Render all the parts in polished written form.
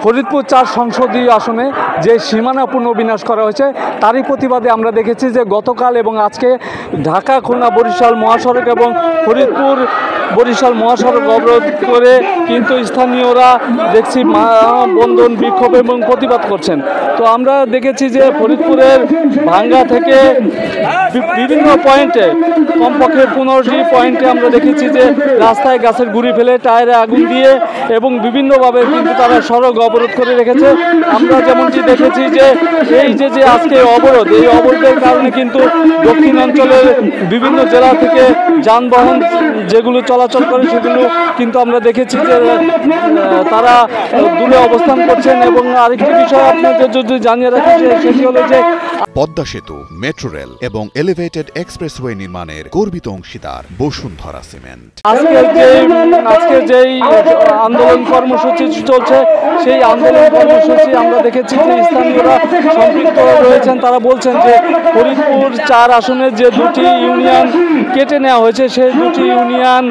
ফরিদপুর ৪ সংসদীয় আসনে যে সীমানা পুনর্বিন্যাস করা হয়েছে তারই প্রতিবাদে আমরা দেখেছি যে গতকাল এবং আজকে ঢাকা খুলনা বরিশাল মহাসড়ক এবং ফরিদপুর বরিশাল মহাসড়ক অবরোধ করে কিন্তু স্থানীয়রা দেখছি মানববন্ধন বিক্ষোভ এবং প্রতিবাদ করছেন। তো আমরা দেখেছি যে ফরিদপুরের ভাঙ্গা থেকে বিভিন্ন পয়েন্টে কমপক্ষে 15টি পয়েন্টে আমরা দেখেছি যে রাস্তায় গাছের গুঁড়ি ফেলে টায়ারে আগুন দিয়ে এবং বিভিন্নভাবে কিন্তু তারা সড়ক অবরোধ করে রেখেছে। আমরা যেমনটি দেখেছি যে এই যে আজকে অবরোধ, এই অবরোধের কারণে কিন্তু দক্ষিণাঞ্চলের বিভিন্ন জেলা থেকে যানবাহন যেগুলো চলাচল করে সেগুলো কিন্তু আমরা দেখেছি যে তারা দূরে অবস্থান করছেন। এবং আরেকটি বিষয় আপনাদের যদি জানিয়ে রাখি সেটি হলো যে পদ্মা সেতু, মেট্রো রেল এবং এলিভেটেড এক্সপ্রেসওয়ে নির্মাণের গর্বিত অংশীদার বসুন্ধরা সিমেন্ট। আজকে যেই আন্দোলন কর্মসূচি চলছে সেই আন্দোলন কর্মসূচি আমরা দেখেছি যে স্থানীয়রা সম্পৃক্ত রয়েছেন। তারা বলছেন যে ফরিদপুর ৪ আসনের যে দুটি ইউনিয়ন কেটে নেওয়া হয়েছে সেই দুটি ইউনিয়ন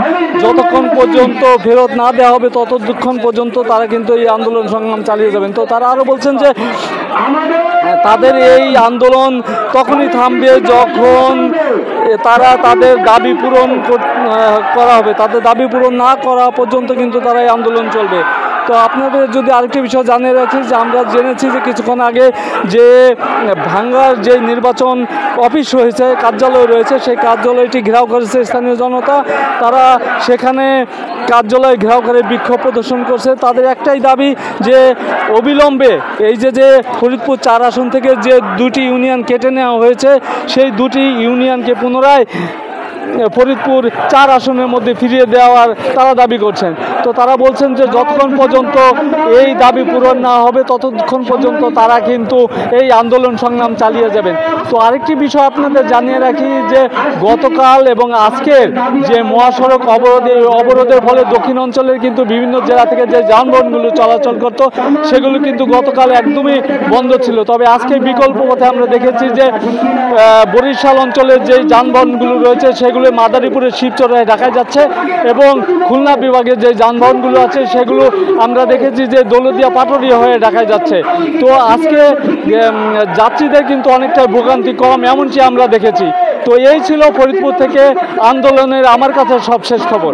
যতক্ষণ পর্যন্ত ফেরত না দেওয়া হবে ততক্ষণ পর্যন্ত তারা কিন্তু এই আন্দোলন সংগ্রাম চালিয়ে যাবেন। তো তারা আরও বলছেন যে তাদের এই আন্দোলন তখনই থামবে যখন তারা তাদের দাবি পূরণ করা হবে। তাদের দাবি পূরণ না করা পর্যন্ত কিন্তু তারা এই আন্দোলন চলবে। তো আপনাদের যদি আরেকটি বিষয় জানিয়ে রাখি যে আমরা জেনেছি যে কিছুক্ষণ আগে যে ভাঙ্গার যে নির্বাচন অফিস রয়েছে, কার্যালয় রয়েছে, সেই কার্যালয়টি ঘেরাও করেছে স্থানীয় জনতা। তারা সেখানে কার্যালয় ঘেরাও করে বিক্ষোভ প্রদর্শন করছে। তাদের একটাই দাবি যে অবিলম্বে এই যে ফরিদপুর ৪ আসন থেকে যে দুটি ইউনিয়ন কেটে নেওয়া হয়েছে সেই দুটি ইউনিয়নকে পুনরায় ফরিদপুর ৪ আসনের মধ্যে ফিরিয়ে দেওয়ার তারা দাবি করছেন। তো তারা বলছেন যে যতক্ষণ পর্যন্ত এই দাবি পূরণ না হবে ততক্ষণ পর্যন্ত তারা কিন্তু এই আন্দোলন সংগ্রাম চালিয়ে যাবেন। তো আরেকটি বিষয় আপনাদের জানিয়ে রাখি যে গতকাল এবং আজকের যে মহাসড়ক অবরোধের ফলে দক্ষিণ অঞ্চলের কিন্তু বিভিন্ন জেলা থেকে যে যানবাহনগুলো চলাচল করত সেগুলো কিন্তু গতকাল একদমই বন্ধ ছিল। তবে আজকে বিকল্প পথে আমরা দেখেছি যে বরিশাল অঞ্চলের যে যানবাহনগুলো রয়েছে সেগুলো মাদারীপুরের শিবচরে ঢাকায় যাচ্ছে এবং খুলনা বিভাগের যে যানবাহনগুলো আছে সেগুলো আমরা দেখেছি যে দৌলতদিয়া পাটুরিয়া হয়ে ঢাকায় যাচ্ছে। তো আজকে যাত্রীদের কিন্তু অনেকটাই ভোগান্তি কম এমনটি আমরা দেখেছি। তো এই ছিল ফরিদপুর থেকে আন্দোলনের আমার কাছে সবশেষ খবর।